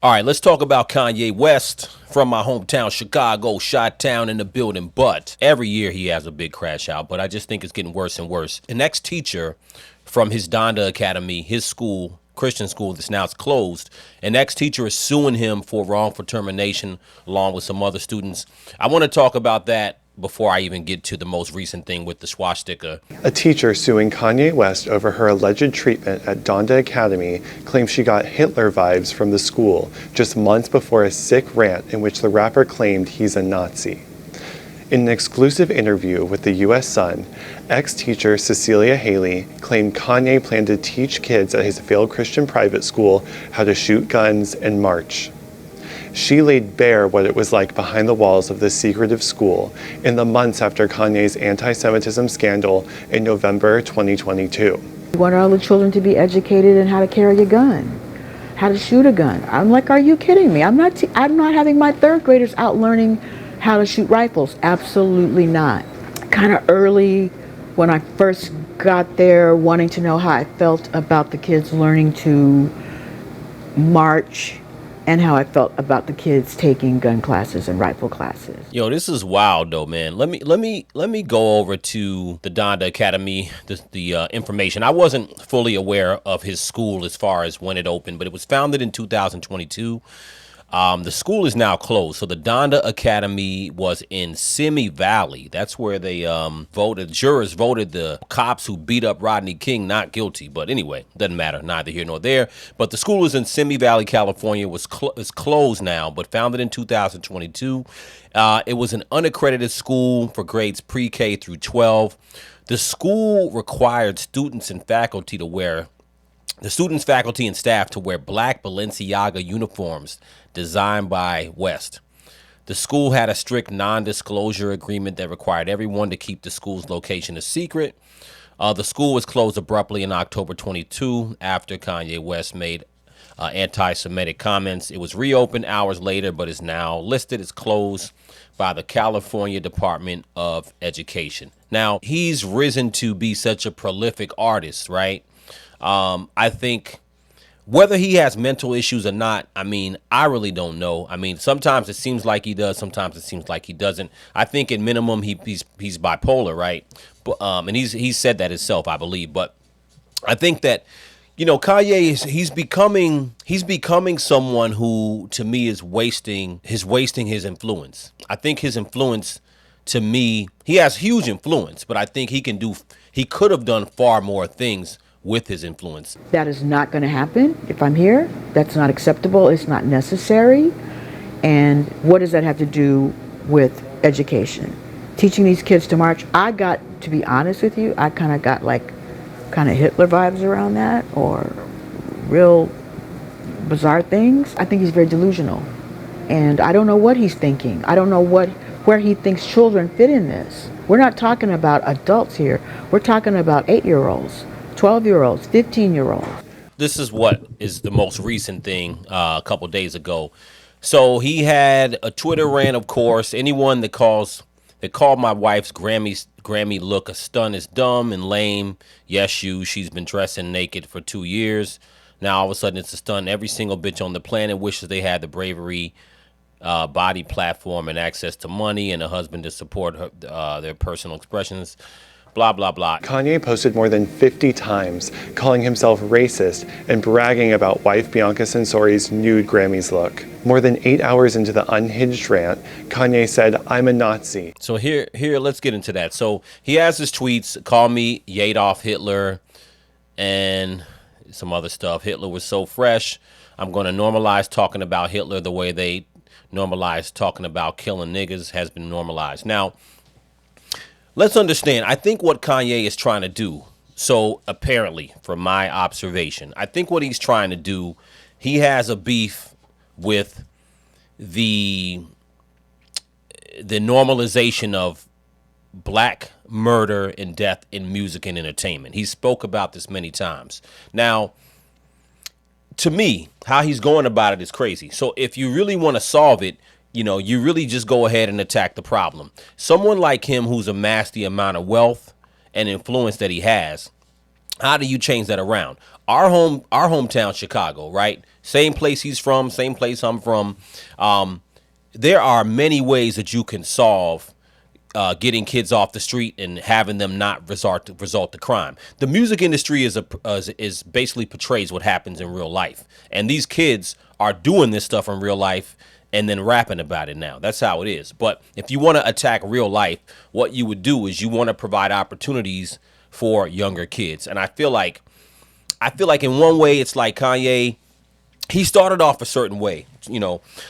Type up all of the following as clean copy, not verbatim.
All right, let's talk about Kanye West from my hometown, Chicago, Chi-Town in the building. But every year he has a big crash out, but I just think it's getting worse and worse. An ex-teacher from his Donda Academy, his school, Christian school that's now closed, an ex-teacher is suing him for wrongful termination along with some other students. I want to talk about that before I even get to the most recent thing with the swastika. A teacher suing Kanye West over her alleged treatment at Donda Academy claims she got Hitler vibes from the school just months before a sick rant in which the rapper claimed he's a Nazi. In an exclusive interview with the U.S. Sun, ex-teacher Cecilia Haley claimed Kanye planned to teach kids at his failed Christian private school how to shoot guns and march. She laid bare what it was like behind the walls of this secretive school in the months after Kanye's anti-Semitism scandal in November 2022. We want all the children to be educated in how to carry a gun, how to shoot a gun. I'm like, are you kidding me? I'm not having my third graders out learning how to shoot rifles. Absolutely not. Kind of early when I first got there, wanting to know how I felt about the kids learning to march, and how I felt about the kids taking gun classes and rifle classes. Yo, this is wild though, man. Let me go over to the Donda Academy, the information. I wasn't fully aware of his school as far as when it opened, but it was founded in 2022. The school is now closed. So the Donda Academy was in Simi Valley. That's where they jurors voted the cops who beat up Rodney King not guilty. But anyway, doesn't matter, neither here nor there. But the school is in Simi Valley, California. Is closed now, but founded in 2022. It was an unaccredited school for grades pre-K through 12. The school required students and faculty, faculty, and staff to wear black Balenciaga uniforms designed by West. The school had a strict non-disclosure agreement that required everyone to keep the school's location a secret. The school was closed abruptly in October 22 after Kanye West made anti-Semitic comments. It was reopened hours later, but is now listed as closed by the California Department of Education. Now, he's risen to be such a prolific artist, right? I think whether he has mental issues or not, I really don't know. Sometimes it seems like he does. Sometimes it seems like he doesn't. I think at minimum he's bipolar, right? But and he's said that himself, I believe. But I think that Kanye he's becoming someone who to me is wasting his influence. I think his influence, to me, he has huge influence, but I think he could have done far more things with his influence. That is not going to happen if I'm here. That's not acceptable. It's not necessary. And what does that have to do with education? Teaching these kids to march, to be honest with you, I kind of got Hitler vibes around that, or real bizarre things. I think he's very delusional. And I don't know what he's thinking. I don't know where he thinks children fit in this. We're not talking about adults here. We're talking about 8-year-olds. 12-year-olds, 15-year-olds. This is what is the most recent thing a couple days ago. So he had a Twitter rant, of course. Anyone that called my wife's Grammy look a stunt is dumb and lame. Yes, she's been dressing naked for 2 years. Now all of a sudden it's a stunt. Every single bitch on the planet wishes they had the bravery, body platform, and access to money and a husband to support their personal expressions. Blah, blah, blah. Kanye posted more than 50 times calling himself racist and bragging about wife Bianca Censori's nude Grammys look. More than 8 hours into the unhinged rant, Kanye said, "I'm a Nazi." So here, let's get into that. So he has his tweets, call me Adolf Hitler, and some other stuff. Hitler was so fresh. I'm going to normalize talking about Hitler the way they normalize talking about killing niggas has been normalized. Now, let's understand, I think what Kanye is trying to do, so apparently, from my observation, I think what he's trying to do, he has a beef with the normalization of black murder and death in music and entertainment. He spoke about this many times. Now, to me, how he's going about it is crazy. So if you really want to solve it, you really just go ahead and attack the problem. Someone like him who's amassed the amount of wealth and influence that he has, How do you change that around? Our hometown, Chicago, right? Same place he's from, same place I'm from. There are many ways that you can solve getting kids off the street and having them not resort to crime. The music industry is basically portrays what happens in real life, and these kids are doing this stuff in real life and then rapping about it now. That's how it is. But if you want to attack real life, what you would do is you want to provide opportunities for younger kids. And I feel like in one way it's like Kanye, he started off a certain way.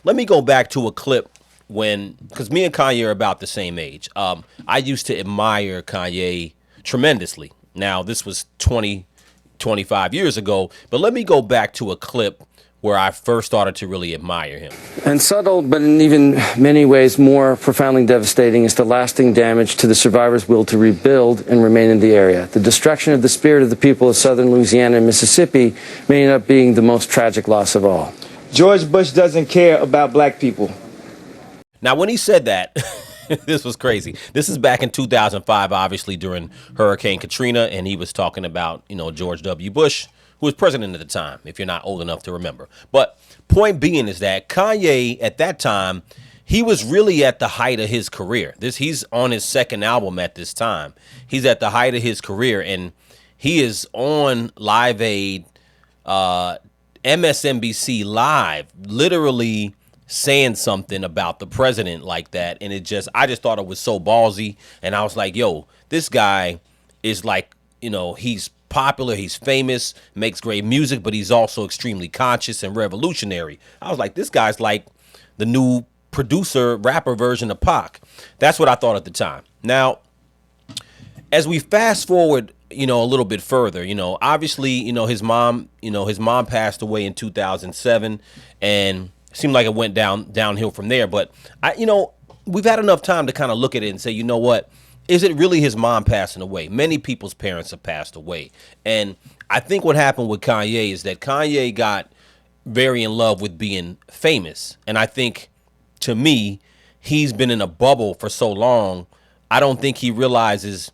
Let me go back to a clip because me and Kanye are about the same age. I used to admire Kanye tremendously. Now, this was 25 years ago, but let me go back to a clip where I first started to really admire him. And subtle, but in even many ways more profoundly devastating, is the lasting damage to the survivors' will to rebuild and remain in the area. The destruction of the spirit of the people of southern Louisiana and Mississippi may end up being the most tragic loss of all. George Bush doesn't care about black people. Now, when he said that, this was crazy. This is back in 2005, obviously during Hurricane Katrina, and he was talking about, George W. Bush, who was president at the time, if you're not old enough to remember. But point being is that Kanye, at that time, he was really at the height of his career. He's on his second album at this time. He's at the height of his career, and he is on Live Aid, MSNBC Live, literally saying something about the president like that. And I just thought it was so ballsy. And I was like, yo, this guy is like, he's popular, he's famous, makes great music, but he's also extremely conscious and revolutionary. I was like, this guy's like the new producer, rapper version of Pac. That's what I thought at the time. Now, as we fast forward, a little bit further, obviously, his mom passed away in 2007, and it seemed like it went downhill from there. But we've had enough time to kind of look at it and say, you know what? Is it really his mom passing away? Many people's parents have passed away. And I think what happened with Kanye is that Kanye got very in love with being famous. And I think, to me, he's been in a bubble for so long, I don't think he realizes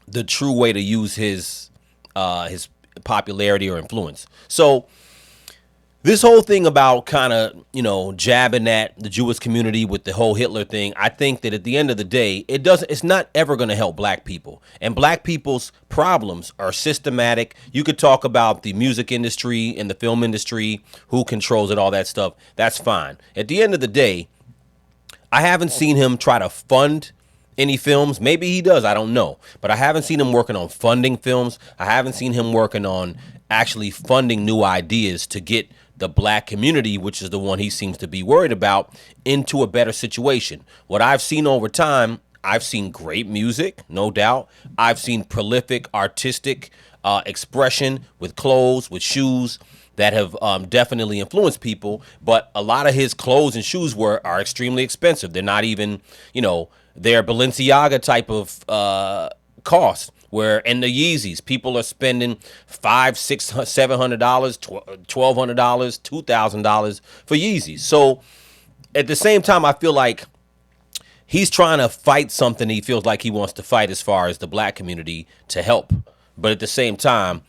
the true way to use his popularity or influence. So this whole thing about kind of, jabbing at the Jewish community with the whole Hitler thing, I think that at the end of the day, it's not ever going to help black people. And black people's problems are systematic. You could talk about the music industry and the film industry, who controls it, all that stuff. That's fine. At the end of the day, I haven't seen him try to fund any films. Maybe he does, I don't know. But I haven't seen him working on funding films. I haven't seen him working on actually funding new ideas to get the black community, which is the one he seems to be worried about, into a better situation. What I've seen over time, I've seen great music, no doubt. I've seen prolific artistic expression with clothes, with shoes that have definitely influenced people. But a lot of his clothes and shoes are extremely expensive. They're not even, they're Balenciaga type of cost. Where in the Yeezys, people are spending $500, $600, $700, $1,200, $2,000 for Yeezys. So at the same time, I feel like he's trying to fight something he feels like he wants to fight as far as the black community to help. But at the same time,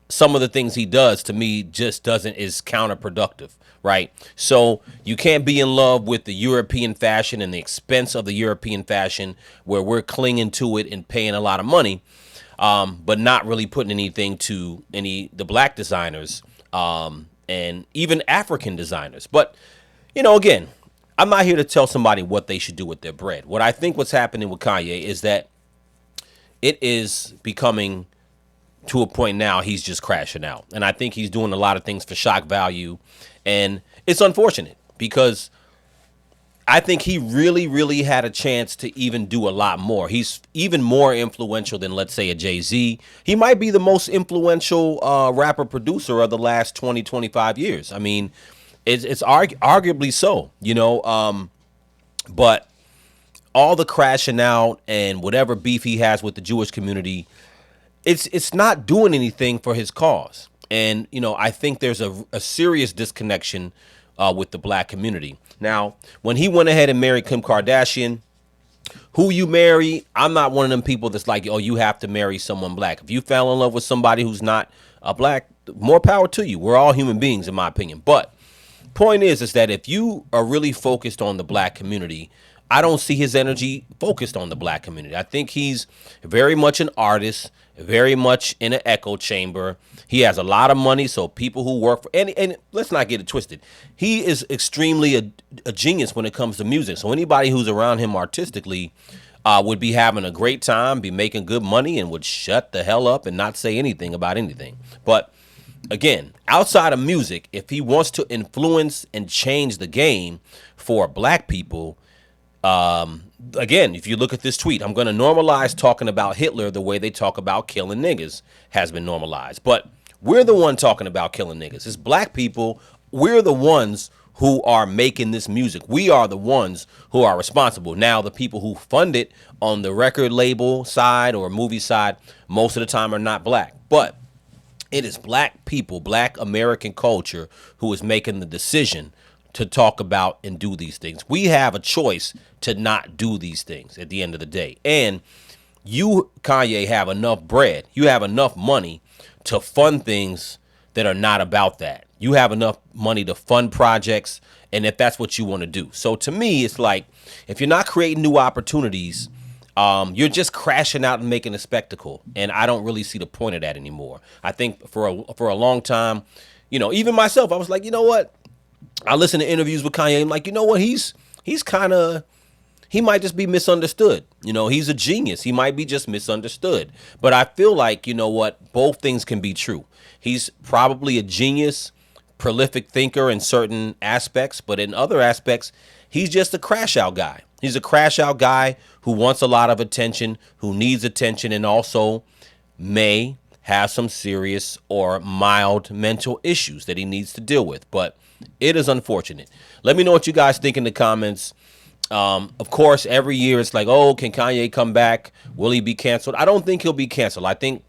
some of the things he does to me just is counterproductive, right? So you can't be in love with the European fashion and the expense of the European fashion where we're clinging to it and paying a lot of money. But not really putting anything to the black designers and even African designers. But, again, I'm not here to tell somebody what they should do with their bread. What I think what's happening with Kanye is that it is becoming to a point now he's just crashing out. And I think he's doing a lot of things for shock value. And it's unfortunate because I think he really, really had a chance to even do a lot more. He's even more influential than, let's say, a Jay-Z. He might be the most influential rapper producer of the last 20, 25 years. I mean, it's arguably so, but all the crashing out and whatever beef he has with the Jewish community, it's not doing anything for his cause. And, I think there's a serious disconnection with the black community. Now, when he went ahead and married Kim Kardashian, who you marry, I'm not one of them people that's like, oh, you have to marry someone black. If you fell in love with somebody who's not a black, more power to you. We're all human beings, in my opinion. But point is that if you are really focused on the black community, I don't see his energy focused on the black community. I think he's very much an artist, very much in an echo chamber. He has a lot of money, so people who work for and let's not get it twisted. He is extremely a genius when it comes to music. So anybody who's around him artistically would be having a great time, be making good money, and would shut the hell up and not say anything about anything. But again, outside of music, if he wants to influence and change the game for black people, again, if you look at this tweet, I'm going to normalize talking about Hitler the way they talk about killing niggas has been normalized. But we're the one talking about killing niggas. It's black people. We're the ones who are making this music. We are the ones who are responsible. Now, the people who fund it on the record label side or movie side, most of the time are not black. But it is black people, black American culture who is making the decision to talk about and do these things. We have a choice to not do these things at the end of the day. And you, Kanye, have enough bread. You have enough money to fund things that are not about that. You have enough money to fund projects, and if that's what you want to do. So to me, it's like, if you're not creating new opportunities, you're just crashing out and making a spectacle. And I don't really see the point of that anymore. I think for a long time, even myself, I was like, you know what? I listen to interviews with Kanye. I'm like, you know what? He might just be misunderstood. He's a genius. He might be just misunderstood. But I feel like, you know what? Both things can be true. He's probably a genius, prolific thinker in certain aspects, but in other aspects, he's just a crash out guy. He's a crash out guy who wants a lot of attention, who needs attention, and also may have some serious or mild mental issues that he needs to deal with. But it is unfortunate. Let me know what you guys think in the comments. Of course, every year it's like, oh, can Kanye come back? Will he be canceled? I don't think he'll be canceled. I think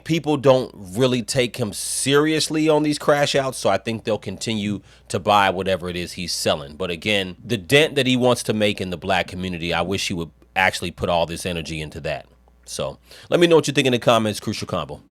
people don't really take him seriously on these crash outs, so I think they'll continue to buy whatever it is he's selling. But again, the dent that he wants to make in the black community, I wish he would actually put all this energy into that. So let me know what you think in the comments. Crucial Combo.